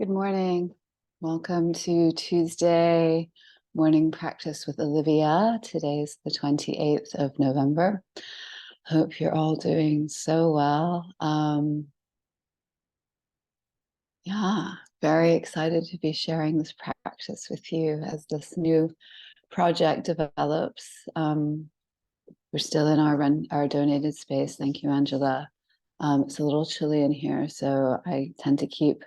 Good morning. Welcome to Tuesday morning practice with Olivia. Today's the 28th of November. Hope you're all doing so well. Very excited to be sharing this practice with you as this new project develops. We're still in our donated space. Thank you, Angela. It's a little chilly in here, so I tend to keep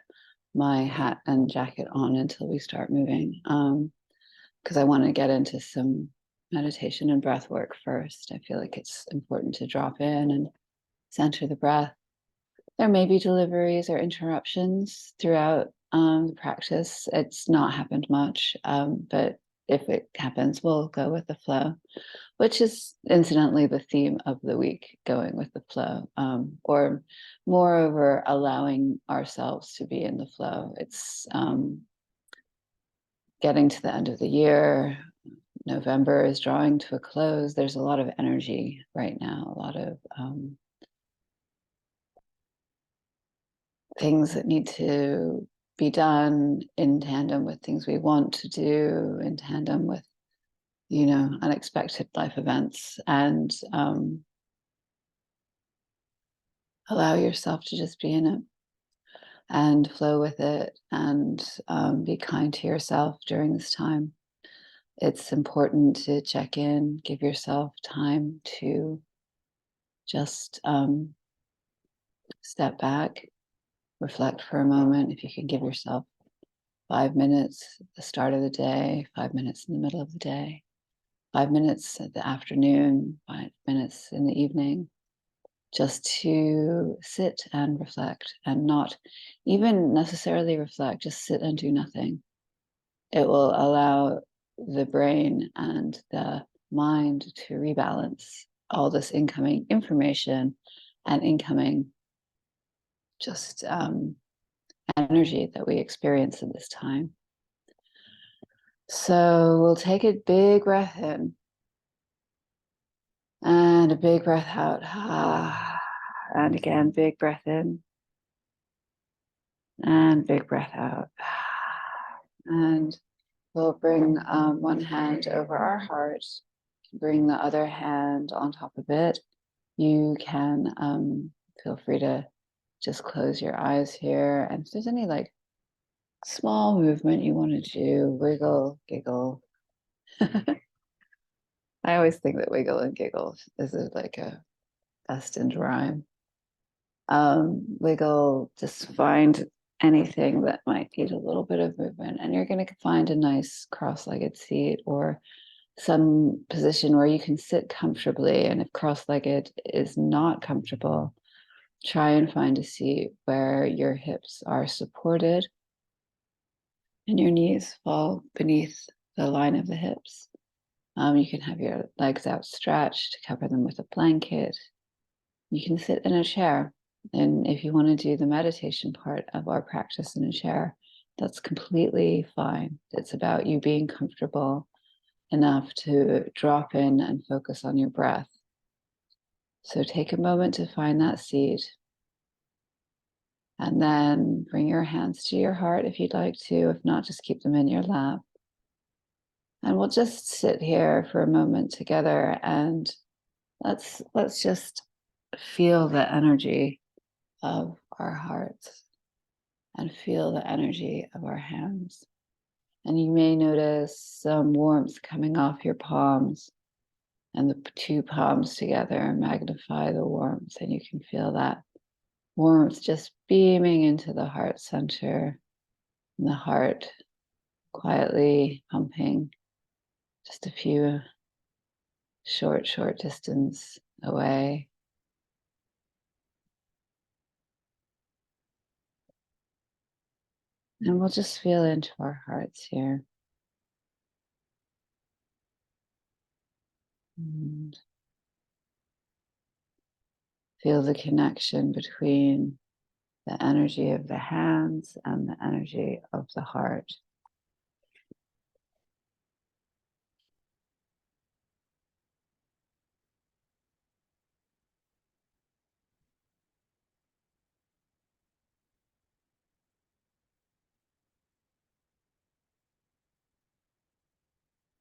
my hat and jacket on until we start moving, because I want to get into some meditation and breath work first. I feel like it's important to drop in and center the breath. There may be deliveries or interruptions throughout the practice. It's not happened much, but if it happens, we'll go with the flow, which is incidentally the theme of the week, going with the flow, or moreover, allowing ourselves to be in the flow. It's getting to the end of the year. November is drawing to a close. There's a lot of energy right now, a lot of things that need to be done in tandem with things we want to do, in tandem with unexpected life events, and allow yourself to just be in it and flow with it, and be kind to yourself during this time. It's important to check in, give yourself time to just step back, reflect for a moment. If you can give yourself 5 minutes at the start of the day, 5 minutes in the middle of the day, 5 minutes at the afternoon, 5 minutes in the evening, just to sit and reflect, and not even necessarily reflect, just sit and do nothing. It will allow the brain and the mind to rebalance all this incoming information and incoming just energy that we experience in this time. So we'll take a big breath in and a big breath out. And again, big breath in and big breath out. And we'll bring one hand over our heart, bring the other hand on top of it. You can feel free to just close your eyes here. And if there's any like small movement you want to do, wiggle, giggle. I always think that wiggle and giggle is like a destined rhyme. Wiggle, just find anything that might need a little bit of movement, and you're going to find a nice cross-legged seat or some position where you can sit comfortably. And if cross-legged is not comfortable, try and find a seat where your hips are supported and your knees fall beneath the line of the hips. You can have your legs outstretched, cover them with a blanket. You can sit in a chair. And if you want to do the meditation part of our practice in a chair, that's completely fine. It's about you being comfortable enough to drop in and focus on your breath. So take a moment to find that seat. And then bring your hands to your heart if you'd like to. If not, just keep them in your lap. And we'll just sit here for a moment together, and let's just feel the energy of our hearts and feel the energy of our hands. And you may notice some warmth coming off your palms, and the two palms together magnify the warmth, and you can feel that warmth just beaming into the heart center, and the heart quietly pumping just a few short distance away. And we'll just feel into our hearts here. And feel the connection between the energy of the hands and the energy of the heart.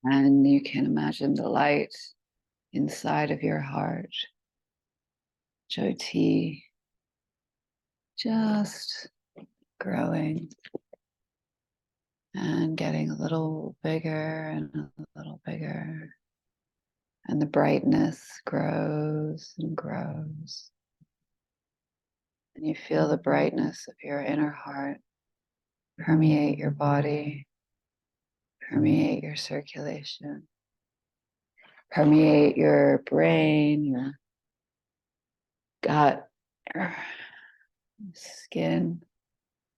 And you can imagine the light inside of your heart, Jyoti, just growing and getting a little bigger and a little bigger. And the brightness grows and grows. And you feel the brightness of your inner heart permeate your body, permeate your circulation, permeate your brain, your gut, your skin,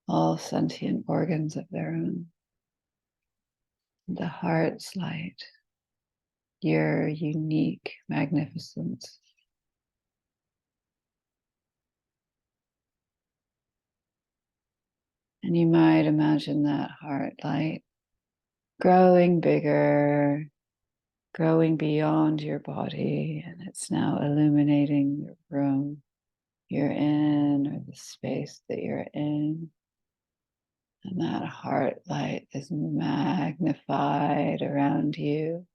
all sentient organs of their own. The heart's light, your unique magnificence. And you might imagine that heart light growing bigger, growing beyond your body, and it's now illuminating the room you're in or the space that you're in. And that heart light is magnified around you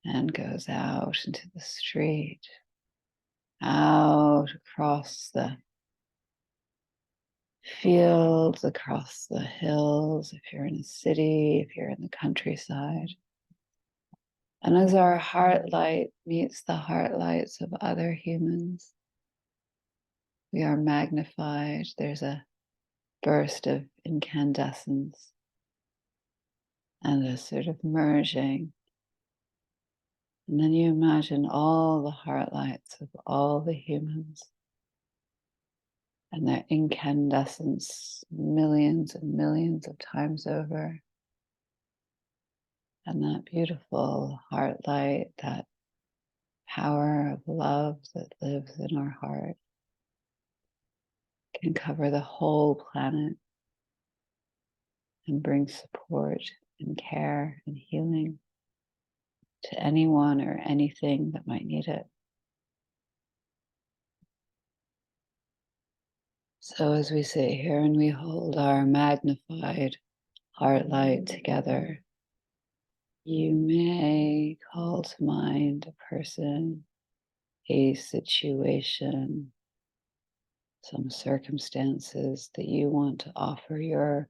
and goes out into the street, out across the fields, across the hills, if you're in a city, if you're in the countryside. And as our heart light meets the heart lights of other humans, we are magnified. There's a burst of incandescence and a sort of merging. And then you imagine all the heart lights of all the humans and their incandescence millions and millions of times over. And that beautiful heart light, that power of love that lives in our heart, can cover the whole planet and bring support and care and healing to anyone or anything that might need it. So as we sit here and we hold our magnified heart light together, you may call to mind a person, a situation, some circumstances that you want to offer your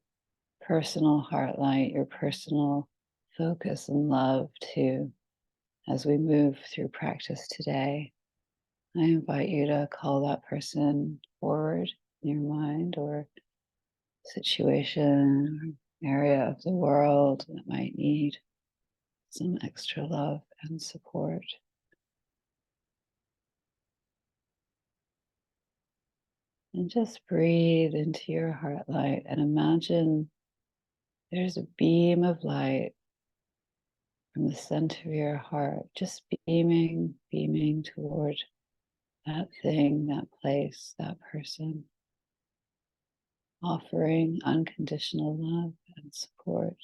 personal heart light, your personal focus and love to as we move through practice today. I invite you to call that person forward in your mind, or situation, or area of the world that might need some extra love and support. And just breathe into your heart light and imagine there's a beam of light from the center of your heart, just beaming toward that thing, that place, that person, offering unconditional love and support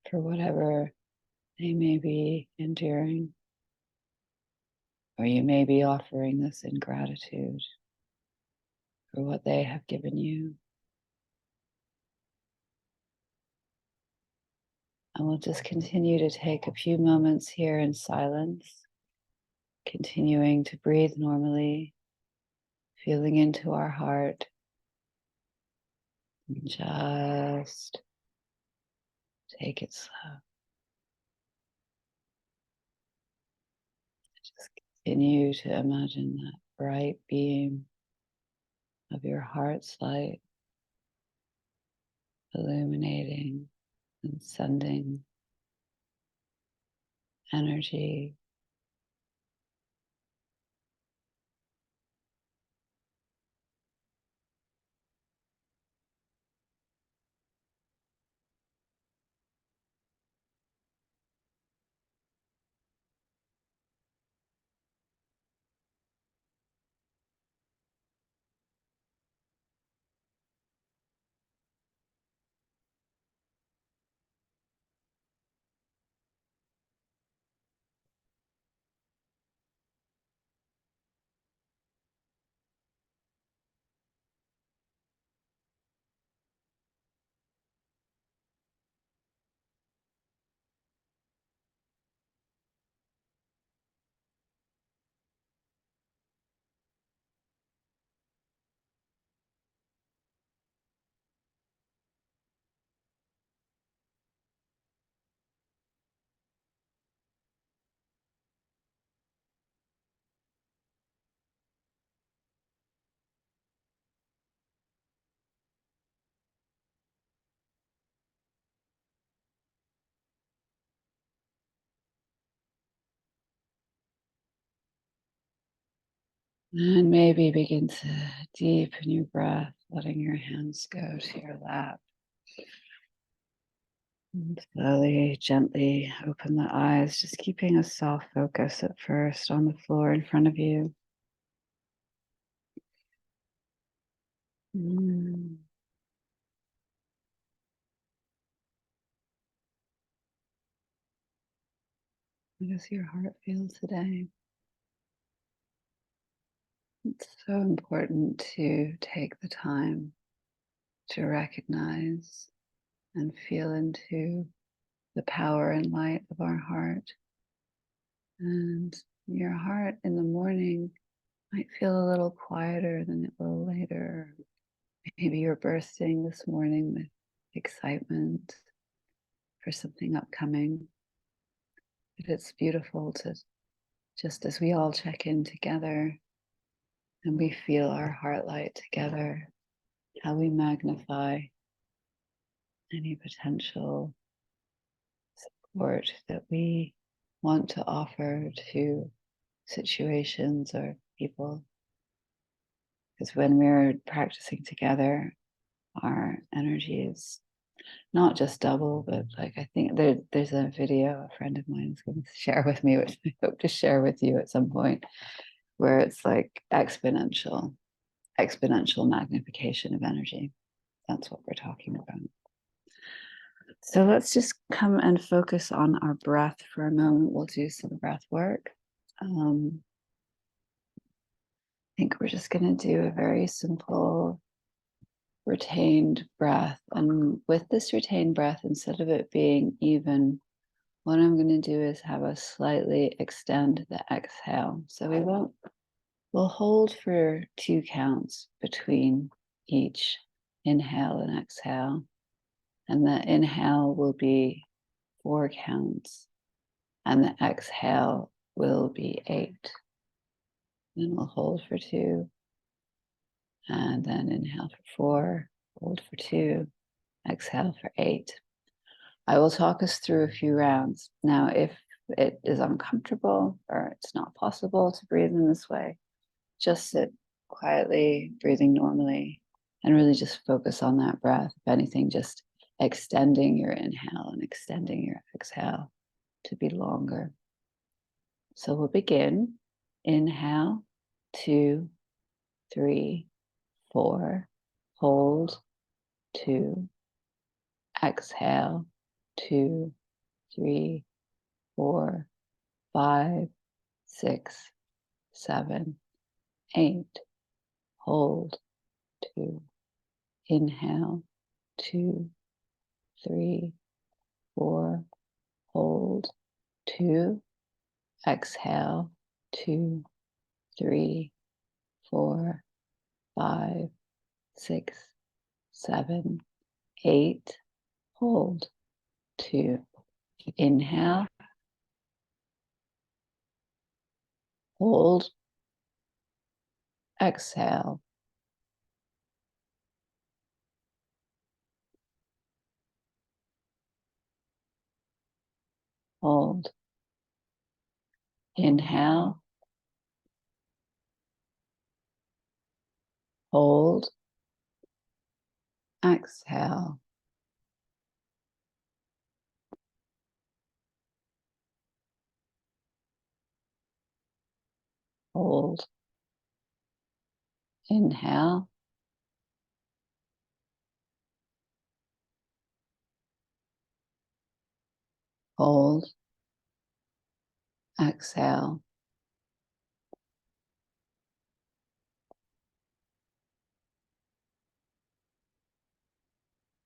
for whatever they may be enduring, or you may be offering this in gratitude for what they have given you. And we'll just continue to take a few moments here in silence, continuing to breathe normally, feeling into our heart, and just take it slow. Just continue to imagine that bright beam of your heart's light illuminating and sending energy. And maybe begin to deepen your breath, letting your hands go to your lap. And slowly, gently open the eyes, just keeping a soft focus at first on the floor in front of you. Mm. How does your heart feel today? It's so important to take the time to recognize and feel into the power and light of our heart. And your heart in the morning might feel a little quieter than it will later. Maybe you're bursting this morning with excitement for something upcoming. But it's beautiful to, just as we all check in together and we feel our heart light together, how we magnify any potential support that we want to offer to situations or people. Because when we're practicing together, our energy is not just double, but like I think there's a video a friend of mine is going to share with me, which I hope to share with you at some point, where it's like exponential magnification of energy. That's what we're talking about. So let's just come and focus on our breath for a moment. We'll do some breath work. I think we're just going to do a very simple retained breath. And with this retained breath, instead of it being even, what I'm going to do is have us slightly extend the exhale. So we'll hold for 2 counts between each inhale and exhale. And the inhale will be 4 counts, and the exhale will be 8. Then we'll hold for 2, and then inhale for 4, hold for 2, exhale for 8. I will talk us through a few rounds. Now, if it is uncomfortable or it's not possible to breathe in this way, just sit quietly, breathing normally, and really just focus on that breath. If anything, just extending your inhale and extending your exhale to be longer. So we'll begin. Inhale, 2, 3, 4. Hold, 2. Exhale, 2, 3, 4, 5, 6, 7, 8. Hold, 2. Inhale, 2, 3, 4. Hold, 2. Exhale, 2, 3, 4, 5, 6, 7, 8. Hold, 2. Inhale, hold, exhale, hold. Inhale, hold, exhale, hold. Inhale, hold, exhale,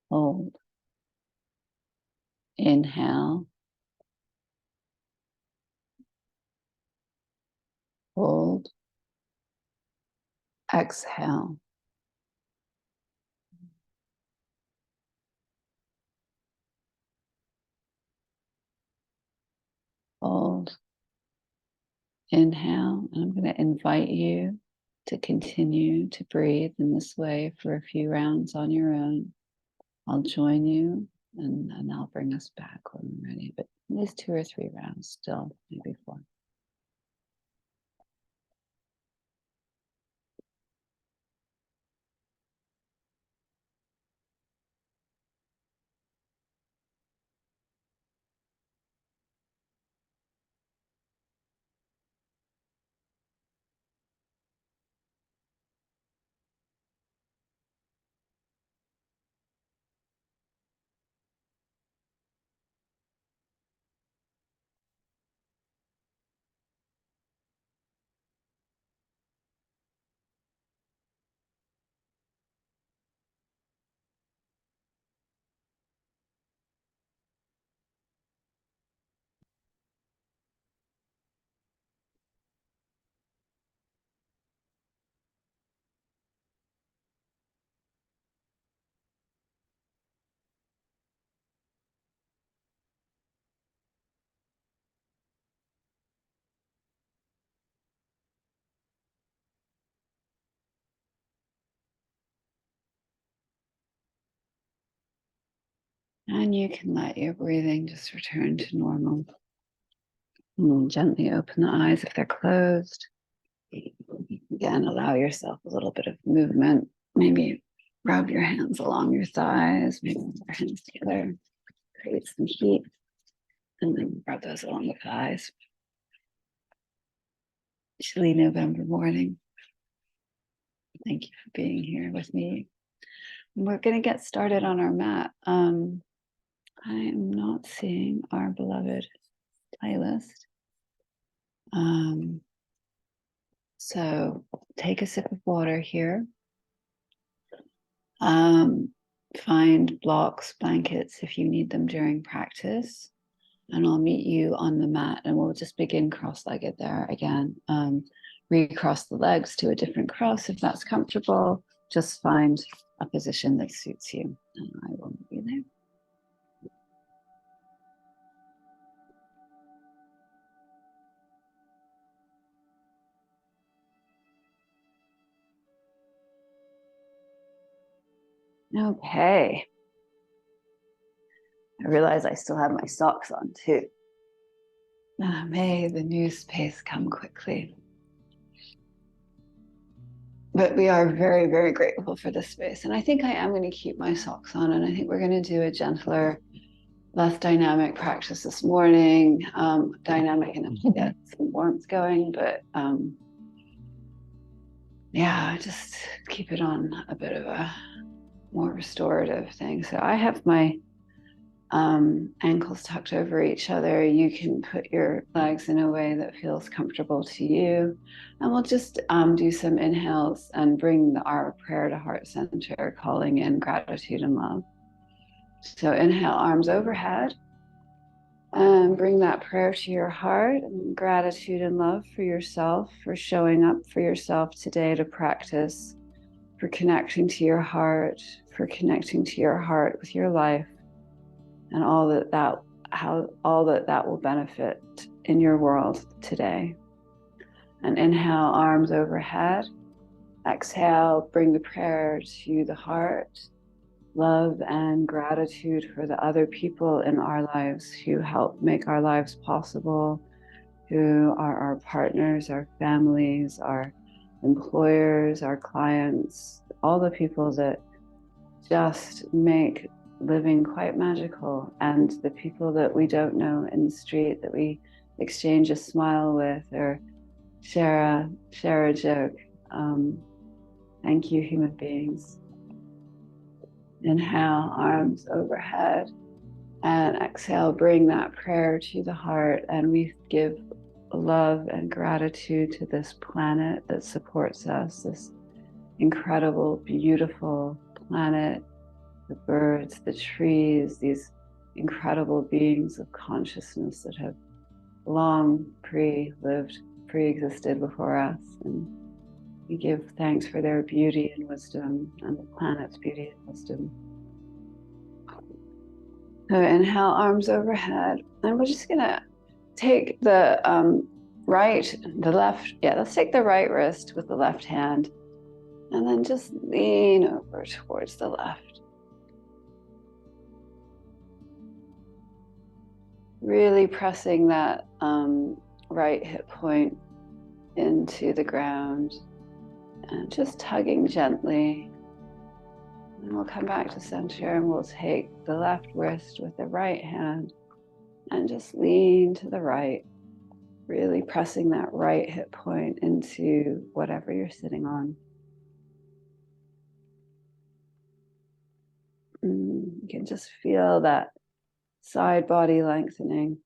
hold. Inhale, hold, exhale, hold. Inhale, and I'm going to invite you to continue to breathe in this way for a few rounds on your own. I'll join you and I'll bring us back when we're ready, but at least 2 or 3 rounds still, maybe 4. And you can let your breathing just return to normal. And gently open the eyes if they're closed. Again, allow yourself a little bit of movement. Maybe rub your hands along your thighs, maybe put your hands together, create some heat, and then rub those along the thighs. Chilly November morning. Thank you for being here with me. We're going to get started on our mat. I am not seeing our beloved playlist. So take a sip of water here. Find blocks, blankets if you need them during practice. And I'll meet you on the mat and we'll just begin cross-legged there again. Recross the legs to a different cross if that's comfortable. Just find a position that suits you and I will meet you there. Okay. I realize I still have my socks on too. May the new space come quickly. But we are very, very grateful for this space. And I think I am going to keep my socks on. And I think we're going to do a gentler, less dynamic practice this morning. Dynamic enough to get some warmth going. But yeah, just keep it on a bit of a more restorative thing. So I have my ankles tucked over each other. You can put your legs in a way that feels comfortable to you. And we'll just do some inhales and bring our prayer to heart center, calling in gratitude and love. So inhale, arms overhead. And bring that prayer to your heart and gratitude and love for yourself, for showing up for yourself today to practice, for connecting to your heart, for connecting to your heart with your life. And all that will benefit in your world today. And inhale, arms overhead. Exhale, bring the prayer to the heart. Love and gratitude for the other people in our lives who help make our lives possible, who are our partners, our families, our employers, our clients, all the people that just make living quite magical, and the people that we don't know in the street that we exchange a smile with or share a joke. Thank you, human beings. Inhale, arms overhead, and exhale, bring that prayer to the heart, and we give love and gratitude to this planet that supports us, this incredible, beautiful planet, the birds, the trees, these incredible beings of consciousness that have long pre-existed before us. And we give thanks for their beauty and wisdom and the planet's beauty and wisdom. So inhale, arms overhead. And we're just gonna take the let's take the right wrist with the left hand and then just lean over towards the left. Really pressing that right hip point into the ground and just tugging gently. And we'll come back to center and we'll take the left wrist with the right hand and just lean to the right, really pressing that right hip point into whatever you're sitting on. You can just feel that side body lengthening.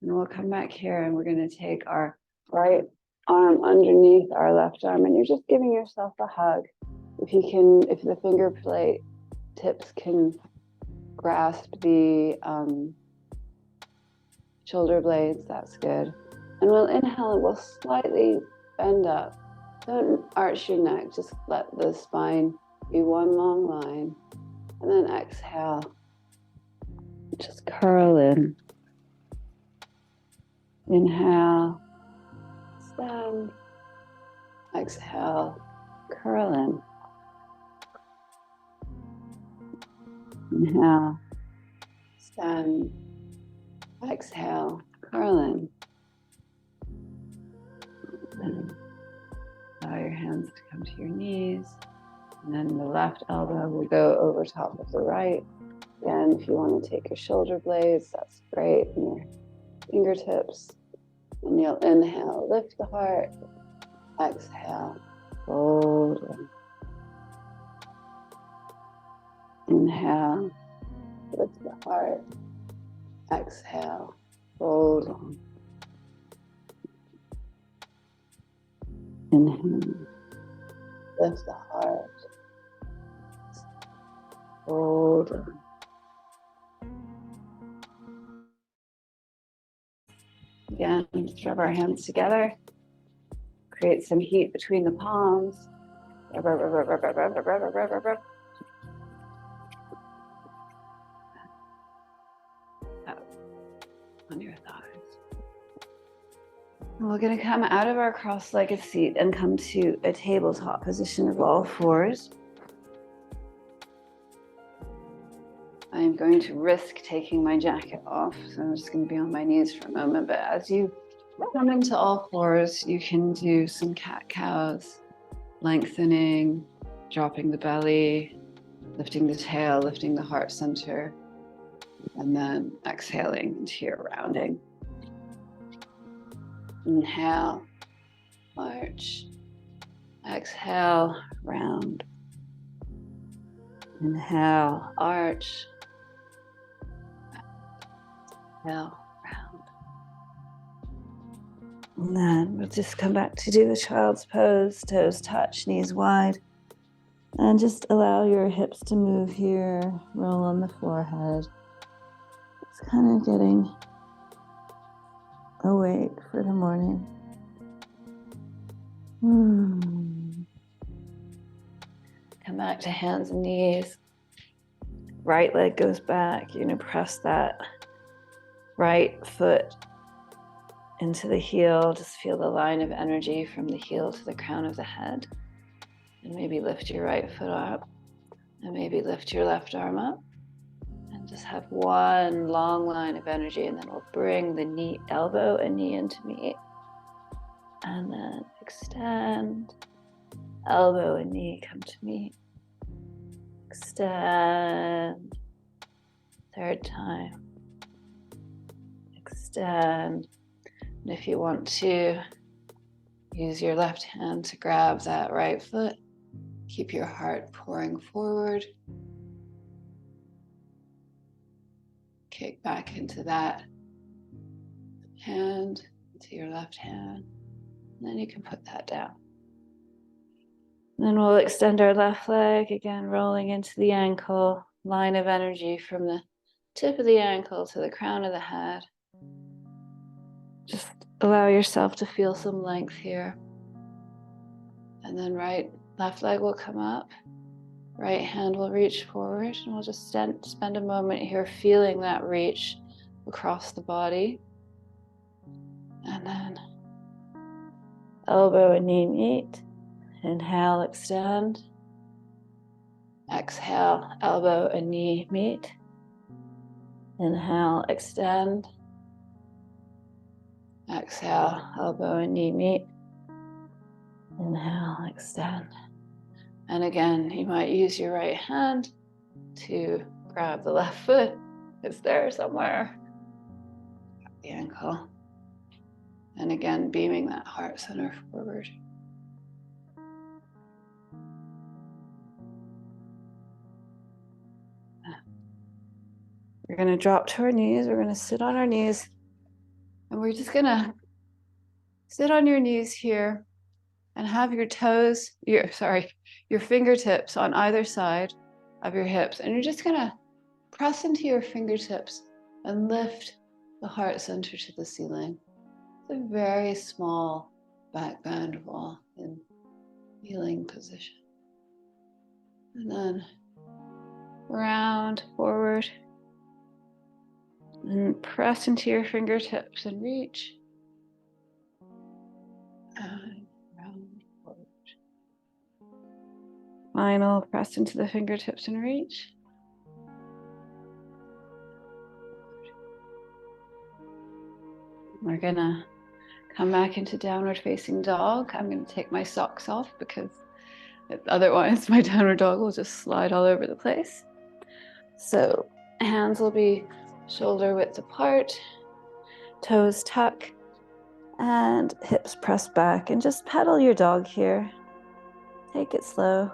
And we'll come back here and we're going to take our right arm underneath our left arm, and you're just giving yourself a hug. If the finger plate tips can grasp the shoulder blades, that's good. And we'll inhale and we'll slightly bend up. Don't arch your neck, just let the spine be one long line. And then exhale, just curl in. Inhale, extend. Exhale, curl in. Inhale, Then exhale, curl in. Then allow your hands to come to your knees. And then the left elbow will go over top of the right. Again, if you want to take your shoulder blades, that's great. And your fingertips. And you'll inhale, lift the heart. Exhale, fold in. Inhale, lift the heart. Exhale, fold on. Inhale, lift the heart. Fold on. Again, just rub our hands together. Create some heat between the palms. Rub, rub, rub, rub, rub, rub, rub, rub, rub, rub, rub. Out on your thighs. And we're going to come out of our cross-legged seat and come to a tabletop position of all fours. I am going to risk taking my jacket off, so I'm just going to be on my knees for a moment. But as you come into all fours, you can do some cat-cows, lengthening, dropping the belly, lifting the tail, lifting the heart center, and then exhaling into your rounding. Inhale, arch. Exhale, round. Inhale, arch. Exhale, round. And then we'll just come back to do the child's pose, toes touch, knees wide. And just allow your hips to move here, roll on the forehead. It's kind of getting awake for the morning. Come back to hands and knees. Right leg goes back. You're going to press that right foot into the heel. Just feel the line of energy from the heel to the crown of the head. And maybe lift your right foot up. And maybe lift your left arm up. And just have one long line of energy. And then we'll bring the knee, elbow and knee into meet. And then extend. Elbow and knee come to meet. Extend. Third time. Extend. And if you want to, use your left hand to grab that right foot. Keep your heart pouring forward. Kick back into that hand, into your left hand. And then you can put that down. And then we'll extend our left leg, again, rolling into the ankle, line of energy from the tip of the ankle to the crown of the head. Just allow yourself to feel some length here. And then left leg will come up, right hand will reach forward, and we'll just spend a moment here feeling that reach across the body. And then elbow and knee meet. Inhale, extend. Exhale, elbow and knee meet. Inhale, extend. Exhale, elbow and knee meet. Inhale, extend. And again, you might use your right hand to grab the left foot. It's there somewhere. The ankle. And again, beaming that heart center forward. We're going to drop to our knees. We're going to sit on our knees. And we're just going to sit on your knees here and have your your fingertips on either side of your hips. And you're just going to press into your fingertips and lift the heart center to the ceiling. It's a very small back bend wall in kneeling position. And then round forward. And press into your fingertips and reach. And round forward. Final, press into the fingertips and reach. We're gonna come back into downward facing dog. I'm gonna take my socks off because otherwise my downward dog will just slide all over the place. So hands will be shoulder width apart, toes tuck, and hips press back, and just pedal your dog here. Take it slow.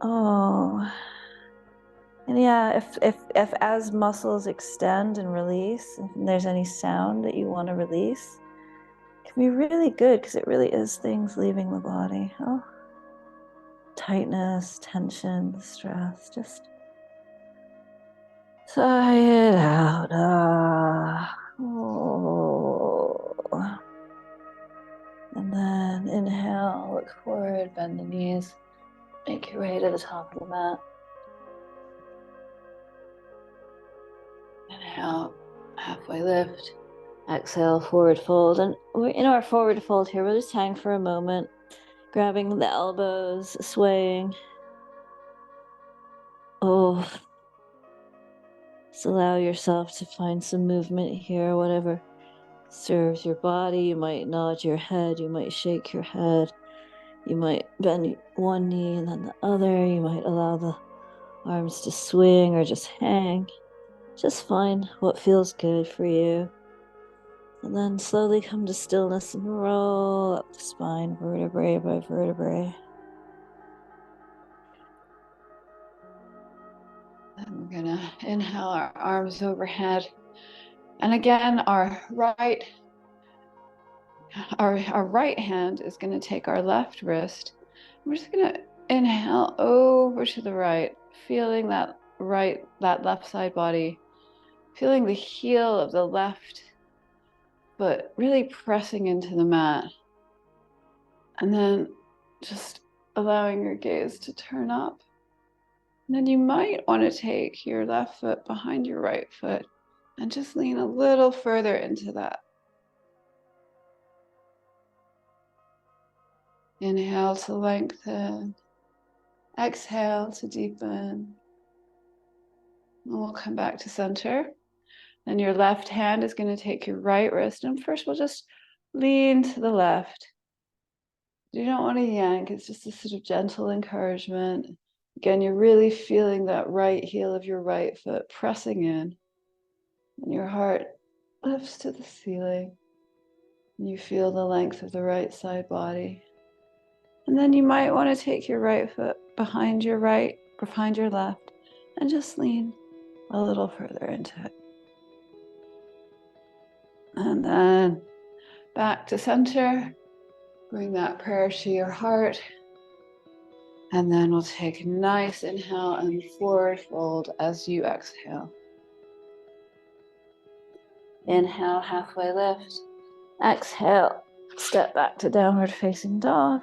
Oh. And yeah, if as muscles extend and release, if there's any sound that you want to release, it can be really good because it really is things leaving the body. Oh, tightness, tension, stress, just sigh it out. Oh. And then inhale, look forward, bend the knees, make your way to the top of the mat. Inhale, halfway lift. Exhale, forward fold. And we're in our forward fold here. We'll just hang for a moment, grabbing the elbows, swaying. Oh, just allow yourself to find some movement here, whatever serves your body. You might nod your head, you might shake your head, you might bend one knee and then the other. You might allow the arms to swing or just hang. Just find what feels good for you. And then slowly come to stillness and roll up the spine, vertebrae by vertebrae. And we're gonna inhale our arms overhead. And again, our right hand is gonna take our left wrist. We're just gonna inhale over to the right, feeling that left side body, feeling the heel of the left foot really pressing into the mat. And then just allowing your gaze to turn up. And then you might want to take your left foot behind your right foot and just lean a little further into that. Inhale to lengthen. Exhale to deepen. And we'll come back to center. Then your left hand is going to take your right wrist. And first we'll just lean to the left. You don't want to yank. It's just a sort of gentle encouragement. Again, you're really feeling that right heel of your right foot pressing in. And your heart lifts to the ceiling. And you feel the length of the right side body. And then you might want to take your right foot behind your left, and just lean a little further into it. And then back to center. Bring that prayer to your heart. And then we'll take a nice inhale and forward fold as you exhale. Inhale, halfway lift. Exhale, step back to downward facing dog.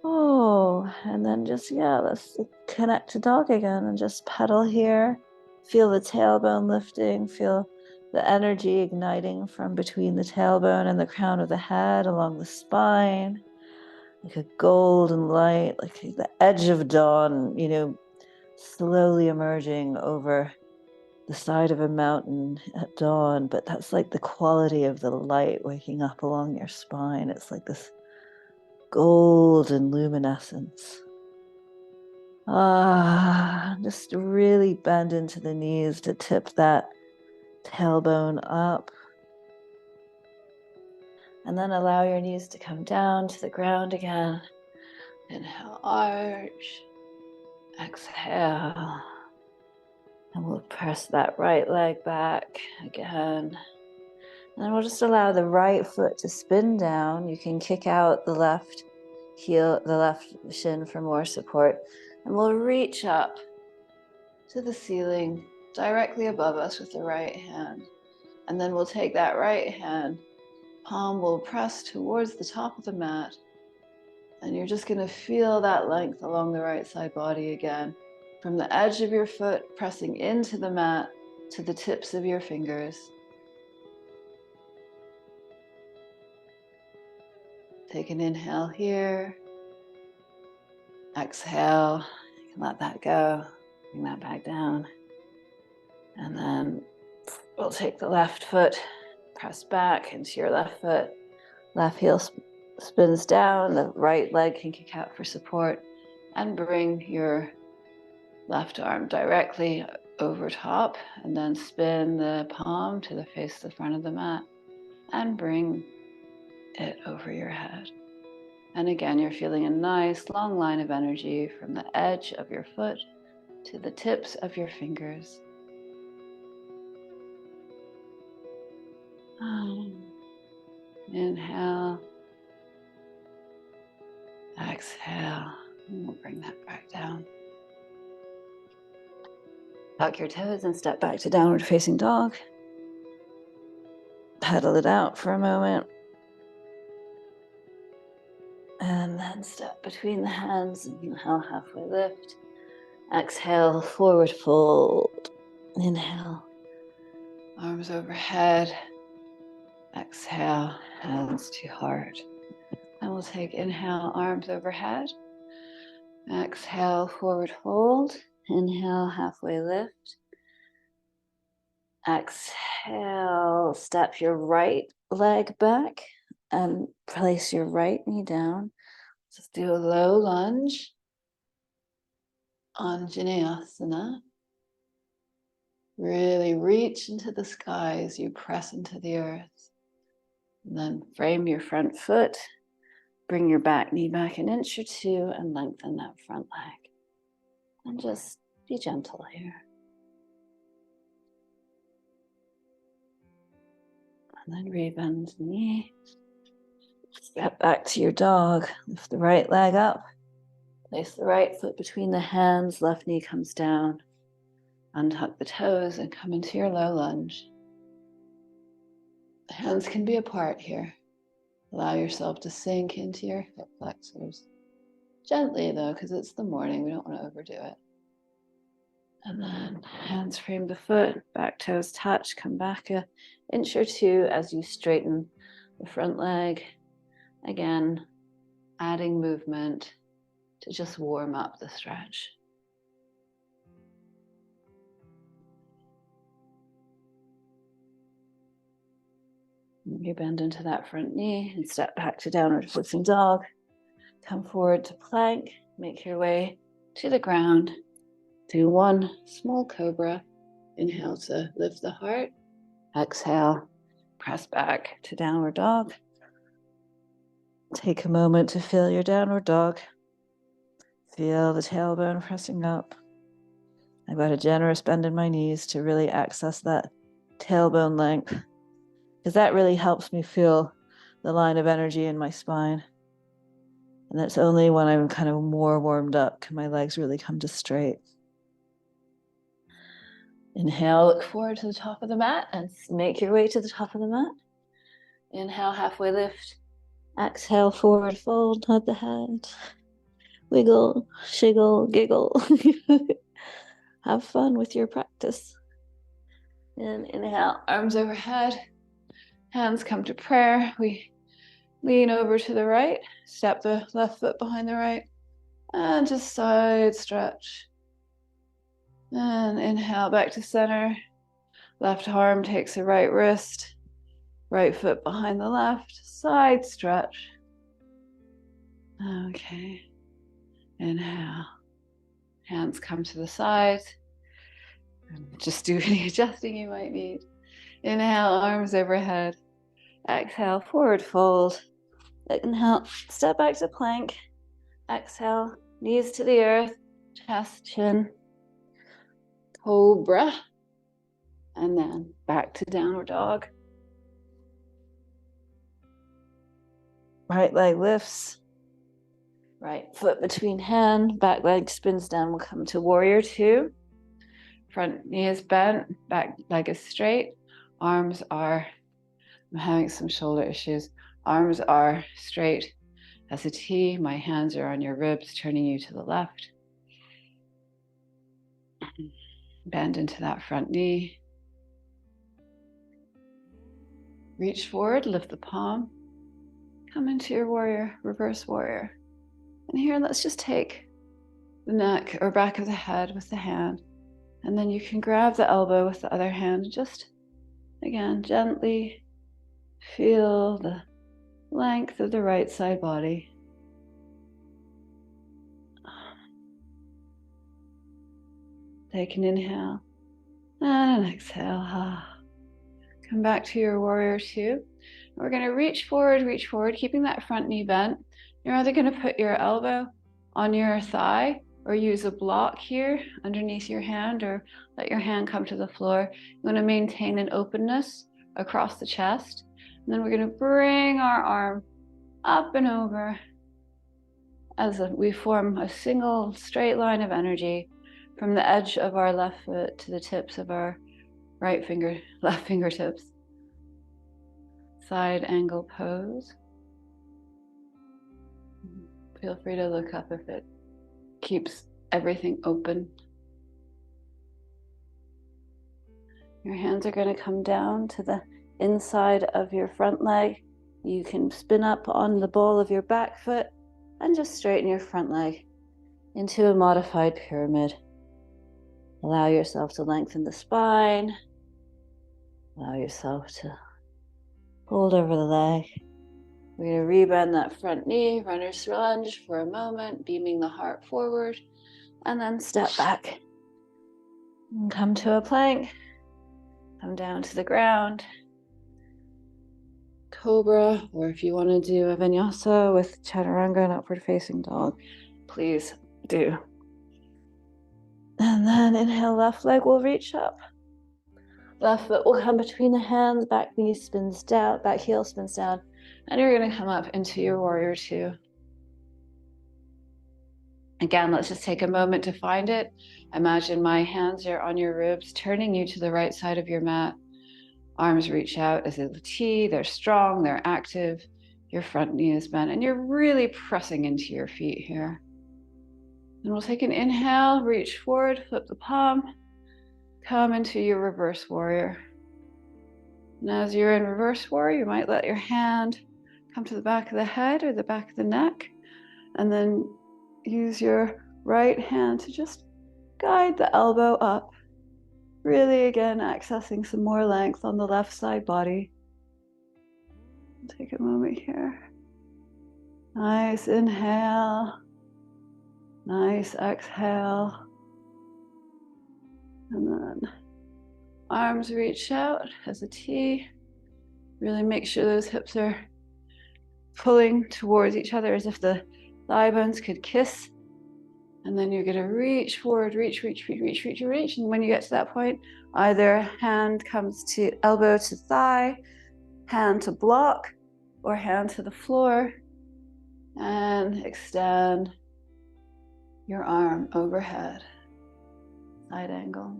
Oh, and then just, let's connect to dog again and just pedal here. Feel the tailbone lifting, feel the energy igniting from between the tailbone and the crown of the head along the spine, like a golden light, like the edge of dawn, slowly emerging over the side of a mountain at dawn. But that's like the quality of the light waking up along your spine. It's like this golden luminescence. Just really bend into the knees to tip that tailbone up. And then allow your knees to come down to the ground again. Inhale, arch. Exhale. And we'll press that right leg back again. And then we'll just allow the right foot to spin down. You can kick out the left heel, the left shin for more support. And we'll reach up to the ceiling directly above us with the right hand. And then we'll take that right hand, palm will press towards the top of the mat. And you're just going to feel that length along the right side body again. From the edge of your foot pressing into the mat to the tips of your fingers. Take an inhale here. Exhale. You can let that go. Bring that back down. And then we'll take the left foot, press back into your left foot. Left heel spins down, the right leg can kick out for support, and bring your left arm directly over top, and then spin the palm to the face of the front of the mat and bring it over your head. And again, you're feeling a nice long line of energy from the edge of your foot to the tips of your fingers. Inhale. Exhale. And we'll bring that back down. Tuck your toes and step back to downward facing dog. Pedal it out for a moment. And then step between the hands. Inhale, halfway lift. Exhale, forward fold. Inhale, arms overhead. Exhale, hands to heart. And we'll take inhale, arms overhead. Exhale, forward fold. Inhale, halfway lift. Exhale, step your right leg back and place your right knee down. Just do a low lunge. Anjaneyasana. Really reach into the sky as you press into the earth. And then frame your front foot. Bring your back knee back an inch or two and lengthen that front leg. And just be gentle here. And then rebend the knee. Step back to your dog. Lift the right leg up. Place the right foot between the hands. Left knee comes down. Untuck the toes and come into your low lunge. The hands can be apart here. Allow yourself to sink into your hip flexors. Gently though, because it's the morning, we don't want to overdo it. And then hands frame the foot, back toes touch, come back an inch or two as you straighten the front leg. Again, adding movement to just warm up the stretch. You bend into that front knee and step back to downward facing dog. Come forward to plank, make your way to the ground. Do one small cobra. Inhale to lift the heart. Exhale, press back to downward dog. Take a moment to feel your downward dog. Feel the tailbone pressing up. I've got a generous bend in my knees to really access that tailbone length, because that really helps me feel the line of energy in my spine. And that's only when I'm kind of more warmed up can my legs really come to straight. Inhale, look forward to the top of the mat and make your way to the top of the mat. Inhale, halfway lift. Exhale, forward fold, nod the head. Wiggle, shiggle, giggle. Have fun with your practice. And inhale, arms overhead. Hands come to prayer. We lean over to the right, step the left foot behind the right, and just side stretch. And inhale back to center. Left arm takes the right wrist, right foot behind the left, side stretch. Okay. Inhale. Hands come to the side. Just do any adjusting you might need. Inhale, arms overhead. Exhale, forward fold. Inhale, step back to plank. Exhale, knees to the earth, chest, chin. Cobra. And then back to downward dog. Right leg lifts. Right foot between hand. Back leg spins down. We'll come to warrior two. Front knee is bent. Back leg is straight. Arms are, I'm having some shoulder issues. Arms are straight as a T. My hands are on your ribs, turning you to the left. Bend into that front knee. Reach forward, lift the palm. Come into your warrior, reverse warrior. And here, let's just take the neck or back of the head with the hand. And then you can grab the elbow with the other hand. Just Again, gently feel the length of the right side body. Take an inhale and an exhale. Come back to your warrior two. We're going to reach forward, keeping that front knee bent. You're either going to put your elbow on your thigh or use a block here underneath your hand, or let your hand come to the floor. You want to maintain an openness across the chest. And then we're going to bring our arm up and over as we form a single straight line of energy from the edge of our left foot to the tips of our left fingertips. Side angle pose. Feel free to look up if it keeps everything open. Your hands are going to come down to the inside of your front leg. You can spin up on the ball of your back foot and just straighten your front leg into a modified pyramid. Allow yourself to lengthen the spine. Allow yourself to fold over the leg. We're going to rebend that front knee, runner's lunge for a moment, beaming the heart forward, and then step back. And come to a plank. Come down to the ground. Cobra, or if you want to do a vinyasa with chaturanga and upward facing dog, please do. And then inhale, left leg will reach up. Left foot will come between the hands, back knee spins down, back heel spins down, and you're going to come up into your warrior two. Again, let's just take a moment to find it. Imagine my hands are on your ribs, turning you to the right side of your mat. Arms reach out as a T, they're strong, they're active. Your front knee is bent, and you're really pressing into your feet here. And we'll take an inhale, reach forward, flip the palm, come into your reverse warrior. And as you're in reverse warrior, you might let your hand come to the back of the head or the back of the neck, and then use your right hand to just guide the elbow up. Really, again, accessing some more length on the left side body. Take a moment here. Nice inhale. Nice exhale. And then arms reach out as a T. Really make sure those hips are pulling towards each other as if the thigh bones could kiss. And then you're going to reach forward, reach. And when you get to that point, either hand comes to elbow to thigh, hand to block, or hand to the floor. And extend your arm overhead, side angle.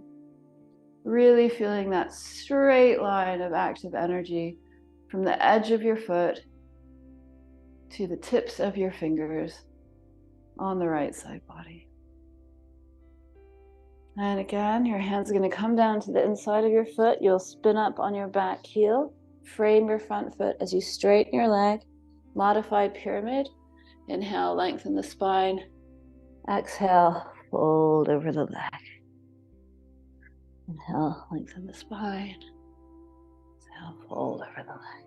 Really feeling that straight line of active energy from the edge of your foot to the tips of your fingers on the right side body. And again, your hands are going to come down to the inside of your foot. You'll spin up on your back heel, frame your front foot as you straighten your leg, modified pyramid. Inhale, lengthen the spine. Exhale, fold over the leg. Inhale, lengthen the spine. Exhale, fold over the leg.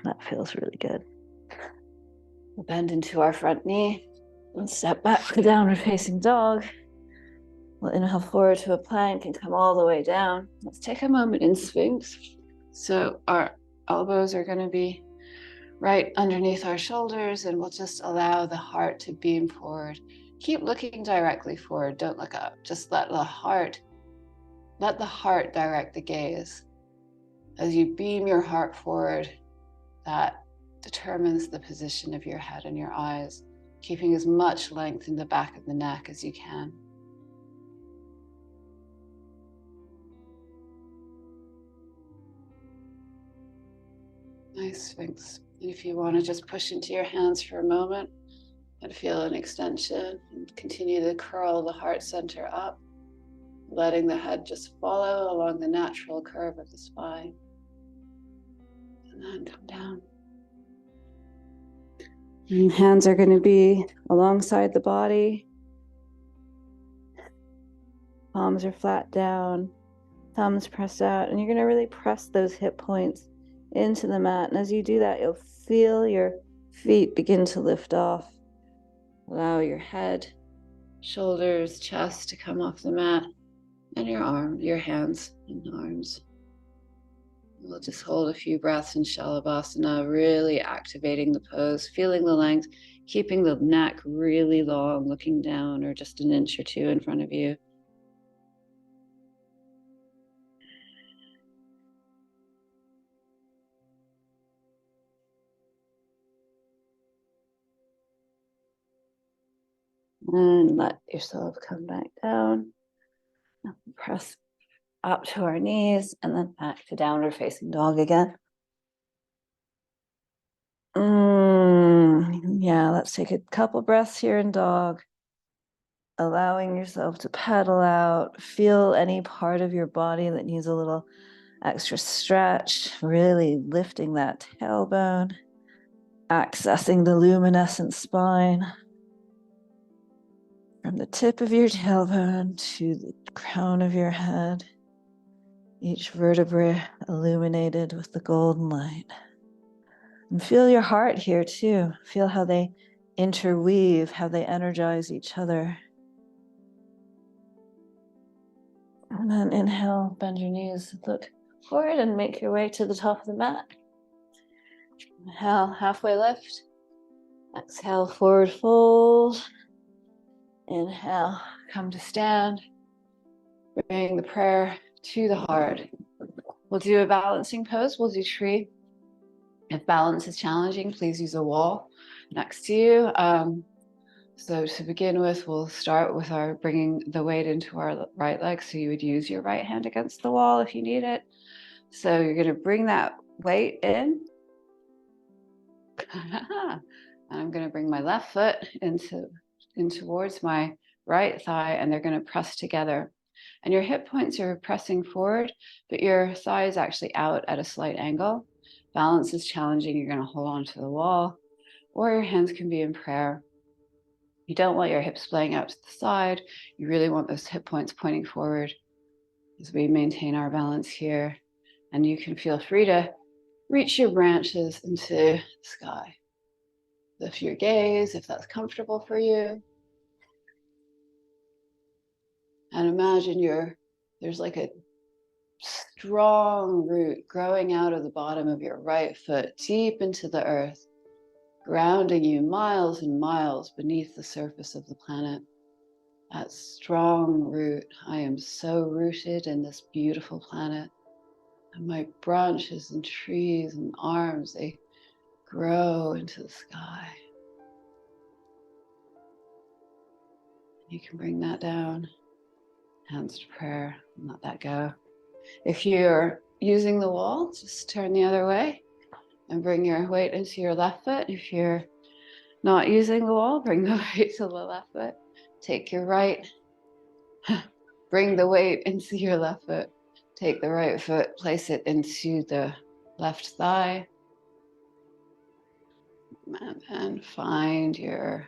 That feels really good. We'll bend into our front knee and step back to downward facing dog. We'll inhale forward to a plank and come all the way down. Let's take a moment in Sphinx. So our elbows are going to be right underneath our shoulders, and we'll just allow the heart to beam forward. Keep looking directly forward. Don't look up. Just let the heart direct the gaze. As you beam your heart forward, that determines the position of your head and your eyes, keeping as much length in the back of the neck as you can. Nice, Sphinx. And if you want to just push into your hands for a moment and feel an extension, and continue to curl the heart center up, letting the head just follow along the natural curve of the spine. And then come down. And hands are going to be alongside the body. Palms are flat down. thumbs pressed out, and you're going to really press those hip points into the mat. And as you do that, you'll feel your feet begin to lift off. Allow your head, shoulders, chest to come off the mat, and your hands and arms. We'll just hold a few breaths in Shalabhasana, really activating the pose, feeling the length, keeping the neck really long, looking down or just an inch or two in front of you. And let yourself come back down. Press up to our knees and then back to downward facing dog again. Yeah, let's take a couple breaths here in dog. Allowing yourself to pedal out. Feel any part of your body that needs a little extra stretch, really lifting that tailbone, accessing the luminescent spine. From the tip of your tailbone to the crown of your head, each vertebrae illuminated with the golden light. And feel your heart here too. Feel how they interweave, how they energize each other. And then inhale, bend your knees, look forward and make your way to the top of the mat. Inhale, halfway lift. Exhale, forward fold. Inhale, come to stand. Bring the prayer to the heart. We'll do a balancing pose. We'll do tree. If balance is challenging, please use a wall next to you. So to begin with, we'll start with our bringing the weight into our right leg. So you would use your right hand against the wall if you need it. So you're going to bring that weight in. And I'm going to bring my left foot in towards my right thigh, and they're going to press together. And your hip points are pressing forward, but your thigh is actually out at a slight angle. Balance is challenging. You're going to hold on to the wall, or your hands can be in prayer. You don't want your hips splaying out to the side. You really want those hip points pointing forward as we maintain our balance here. And you can feel free to reach your branches into the sky. Lift your gaze if that's comfortable for you. And imagine there's like a strong root growing out of the bottom of your right foot, deep into the earth, grounding you miles and miles beneath the surface of the planet. That strong root. I am so rooted in this beautiful planet. And my branches and trees and arms, they grow into the sky. You can bring that down. Hands to prayer, and let that go. If you're using the wall, just turn the other way and bring your weight into your left foot. If you're not using the wall, bring the weight to the left foot. Take your right, bring the weight into your left foot. Take the right foot, place it into the left thigh. And then find your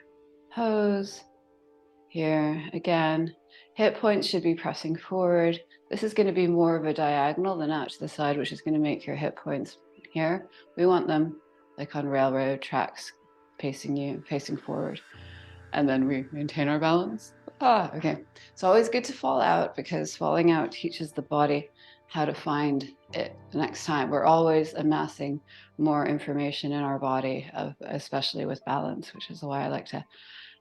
pose. Here again, hip points should be pressing forward. This is going to be more of a diagonal than out to the side, which is going to make your hip points here. We want them like on railroad tracks, facing forward. And then we maintain our balance. Okay. It's always good to fall out because falling out teaches the body how to find it the next time. We're always amassing more information in our body, especially with balance, which is why I like to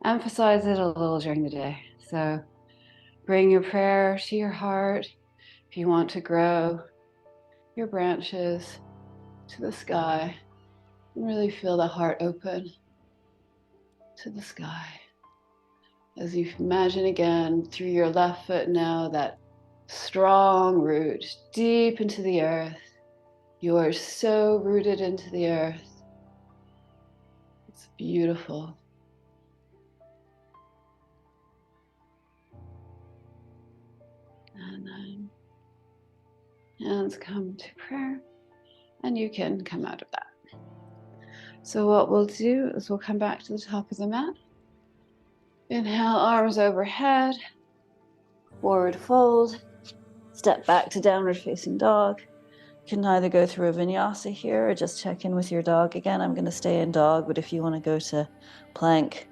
emphasize it a little during the day. So bring your prayer to your heart. If you want to grow your branches to the sky, and really feel the heart open to the sky. As you imagine again through your left foot now, that strong root deep into the earth. You are so rooted into the earth. It's beautiful. And then hands come to prayer, and you can come out of that. So what we'll do is we'll come back to the top of the mat. Inhale, arms overhead, forward fold. Step back to downward facing dog. You can either go through a vinyasa here or just check in with your dog. Again, I'm going to stay in dog, but if you want to go to plank,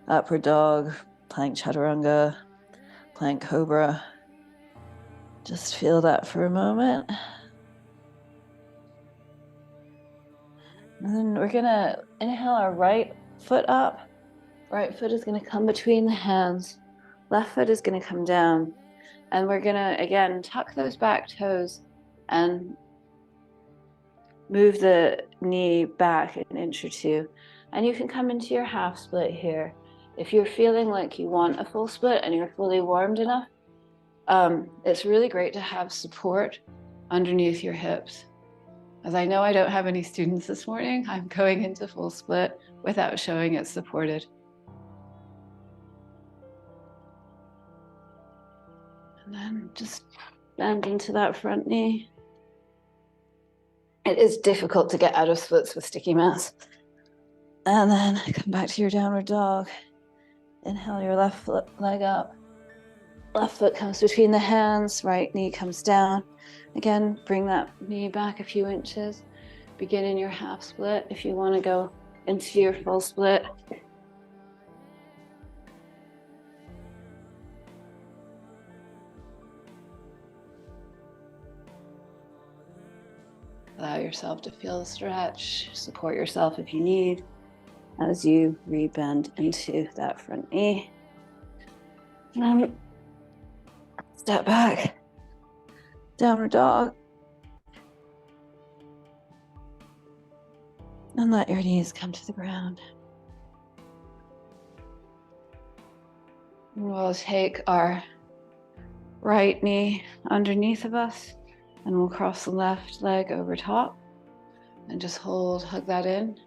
upward dog, plank chaturanga, plank cobra, just feel that for a moment. And then we're going to inhale our right foot up. Right foot is going to come between the hands. Left foot is going to come down. And we're going to, again, tuck those back toes and move the knee back an inch or two. And you can come into your half split here. If you're feeling like you want a full split and you're fully warmed enough, it's really great to have support underneath your hips. As I know I don't have any students this morning, I'm going into full split without showing it's supported. And then just bend into that front knee. It is difficult to get out of splits with sticky mats. And then come back to your downward dog. Inhale your left leg up. Left foot comes between the hands, right knee comes down. Again, bring that knee back a few inches. Begin in your half split if you want to go into your full split. Allow yourself to feel the stretch. Support yourself if you need as you rebend into that front knee. And then step back, downward dog. And let your knees come to the ground. We'll take our right knee underneath of us and we'll cross the left leg over top and just hug that in.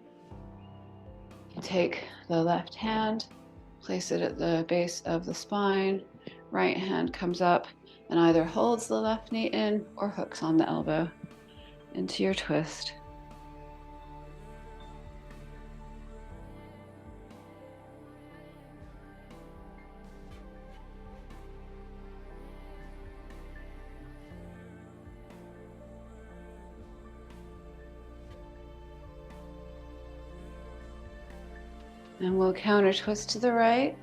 Take the left hand, place it at the base of the spine. Right hand comes up and either holds the left knee in or hooks on the elbow into your twist. And we'll counter twist to the right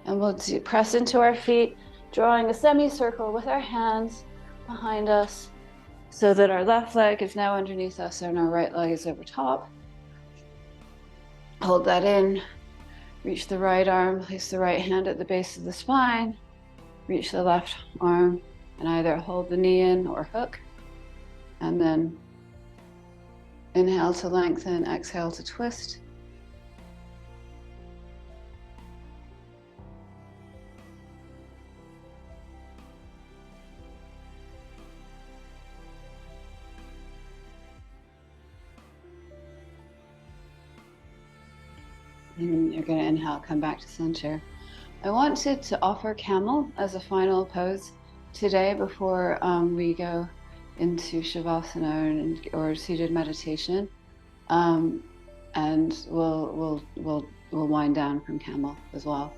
and we'll press into our feet, drawing a semicircle with our hands behind us so that our left leg is now underneath us and our right leg is over top. Hold that in, reach the right arm, place the right hand at the base of the spine, reach the left arm and either hold the knee in or hook, and then inhale to lengthen, exhale to twist. And you're going to inhale, come back to center. I wanted to offer camel as a final pose today before we go into Shavasana or seated meditation, and we'll wind down from camel as well.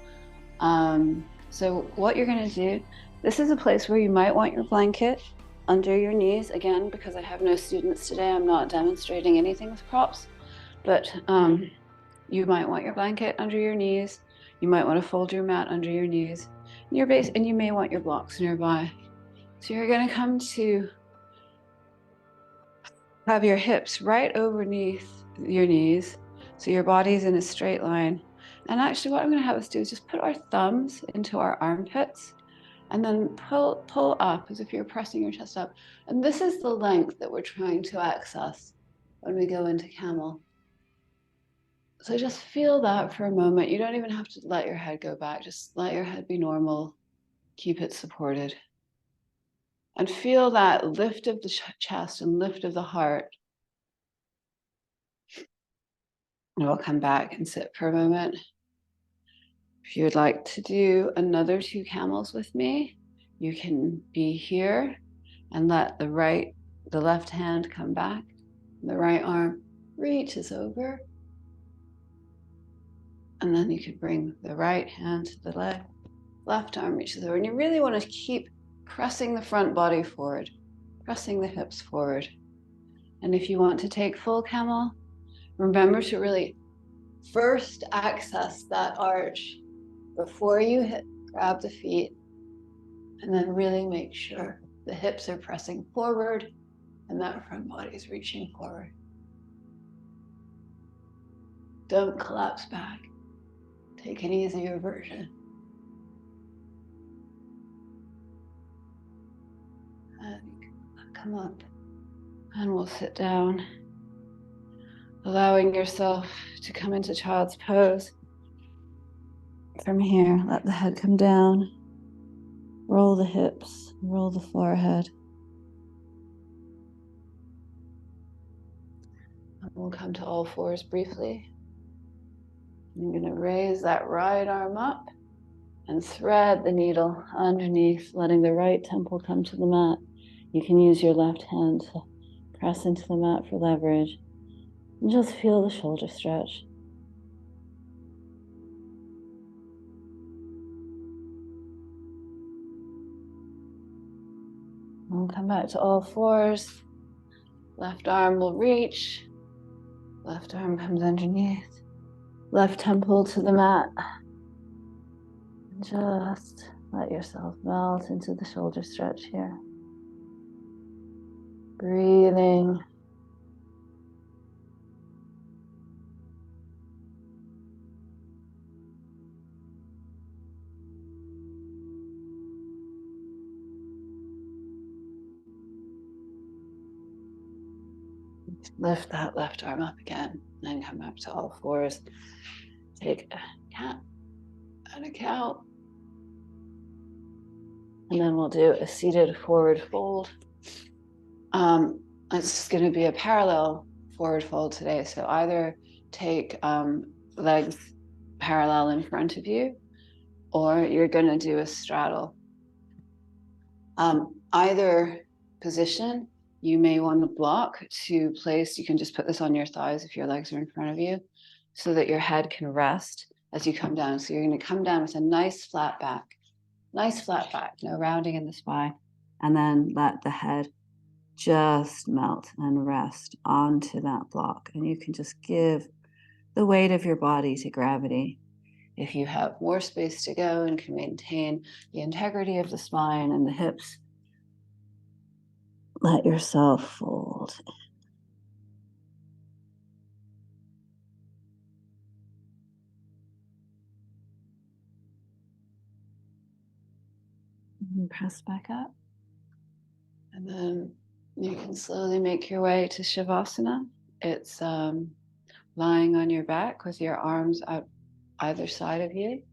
So what you're going to do, this is a place where you might want your blanket under your knees. Again, because I have no students today, I'm not demonstrating anything with props, but you might want your blanket under your knees. You might want to fold your mat under your knees, your base, and you may want your blocks nearby. So you're going to come to have your hips right underneath your knees, so your body's in a straight line. And actually what I'm going to have us do is just put our thumbs into our armpits and then pull up as if you're pressing your chest up. And this is the length that we're trying to access when we go into camel. So just feel that for a moment. You don't even have to let your head go back. Just let your head be normal. Keep it supported. And feel that lift of the chest and lift of the heart. And we'll come back and sit for a moment. If you would like to do another 2 camels with me, you can be here and let the left hand come back. The right arm reaches over. And then you could bring the right hand to the leg, left arm reaches over. And you really want to keep pressing the front body forward, pressing the hips forward. And if you want to take full camel, remember to really first access that arch before you grab the feet, and then really make sure the hips are pressing forward and that front body is reaching forward. Don't collapse back. Take an easier version. And come up and we'll sit down, allowing yourself to come into child's pose. From here, let the head come down, roll the hips, roll the forehead. And we'll come to all fours briefly. I'm going to raise that right arm up and thread the needle underneath, letting the right temple come to the mat. You can use your left hand to press into the mat for leverage. And just feel the shoulder stretch. We'll come back to all fours. Left arm will reach. Left arm comes underneath. Left temple to the mat. And just let yourself melt into the shoulder stretch here. Breathing. Lift that left arm up again, and come back to all fours. Take a cat and a cow. And then we'll do a seated forward fold. It's going to be a parallel forward fold today. So either take legs parallel in front of you, or you're going to do a straddle. Either position, you may want to block to place. You can just put this on your thighs if your legs are in front of you, so that your head can rest as you come down. So you're going to come down with a nice flat back, no rounding in the spine, and then let the head just melt and rest onto that block. And you can just give the weight of your body to gravity. If you have more space to go and can maintain the integrity of the spine and the hips, let yourself fold. And press back up. And then you can slowly make your way to Shavasana. It's lying on your back with your arms out either side of you.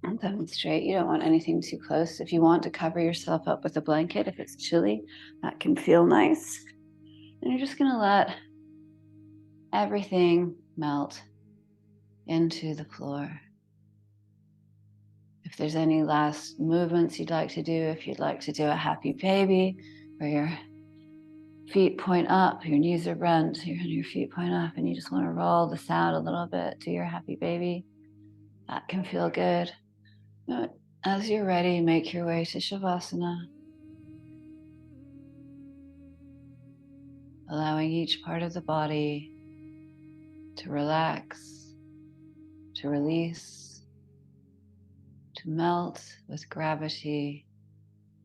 And demonstrate. You don't want anything too close. If you want to cover yourself up with a blanket, if it's chilly, that can feel nice. And you're just going to let everything melt into the floor. If there's any last movements you'd like to do, if you'd like to do a happy baby, where your feet point up, your knees are bent, your feet point up, and you just want to roll the sound a little bit, do your happy baby, that can feel good. As you're ready, make your way to Shavasana. Allowing each part of the body to relax, to release, to melt with gravity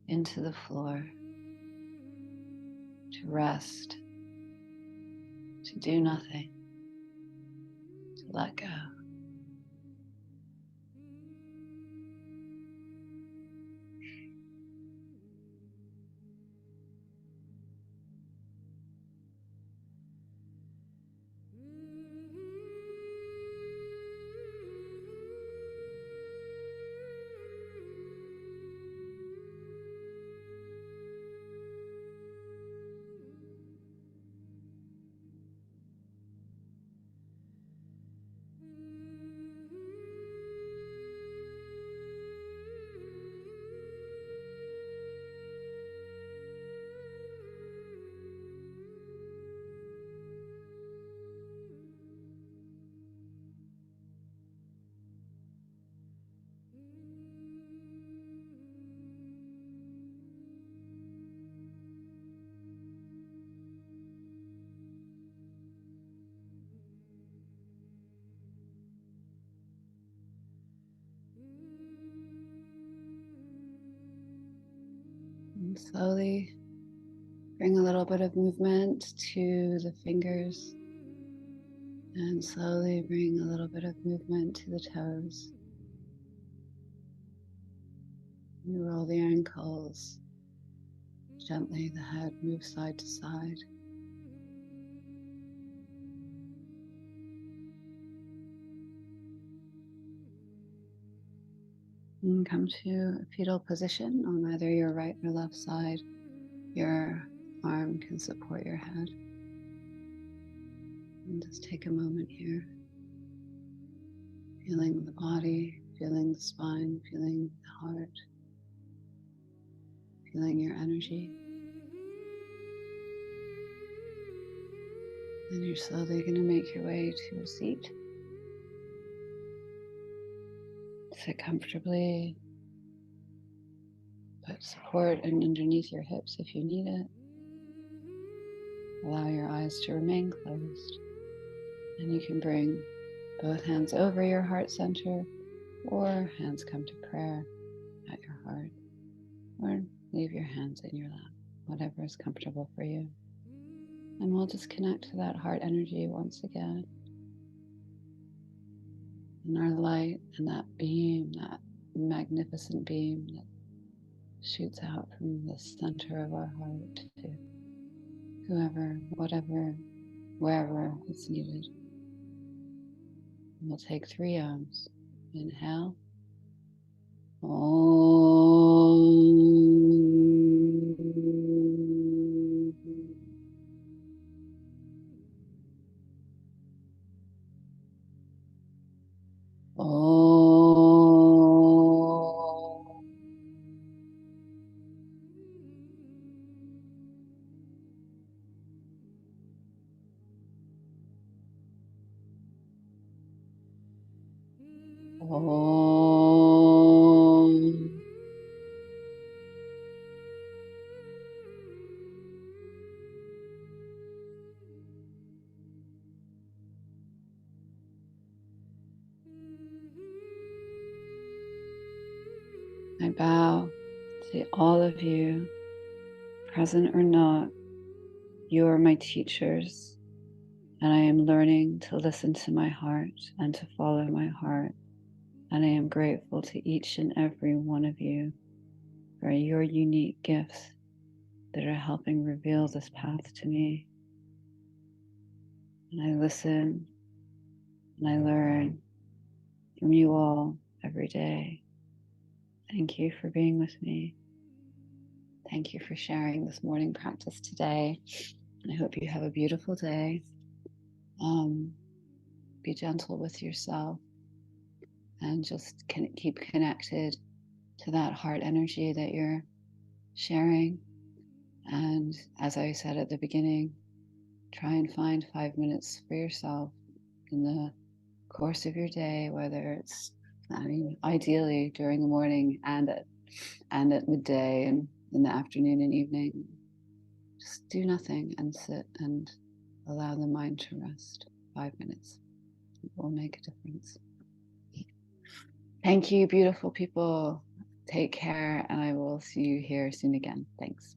into the floor, to rest, to do nothing, to let go. And slowly bring a little bit of movement to the fingers. And slowly bring a little bit of movement to the toes. You roll the ankles. Gently, the head moves side to side. And come to a fetal position on either your right or left side. Your arm can support your head. And just take a moment here. Feeling the body, feeling the spine, feeling the heart, feeling your energy. Then you're slowly going to make your way to a seat. Sit comfortably. Put support and underneath your hips if you need it. Allow your eyes to remain closed. And you can bring both hands over your heart center, or hands come to prayer at your heart, or leave your hands in your lap, whatever is comfortable for you. And we'll just connect to that heart energy once again. And our light and that beam, that magnificent beam that shoots out from the center of our heart to whoever, whatever, wherever it's needed. And we'll take 3 Ms. Inhale. I bow to all of you, present or not. You are my teachers, and I am learning to listen to my heart and to follow my heart. And I am grateful to each and every one of you for your unique gifts that are helping reveal this path to me. And I listen and I learn from you all every day. Thank you for being with me. Thank you for sharing this morning practice today. And I hope you have a beautiful day. Be gentle with yourself and just keep connected to that heart energy that you're sharing. And as I said at the beginning, try and find 5 minutes for yourself in the course of your day, whether it's, ideally during the morning and at midday and in the afternoon and evening. Just do nothing and sit and allow the mind to rest. 5 minutes. It will make a difference. Thank you, beautiful people. Take care, and I will see you here soon again. Thanks.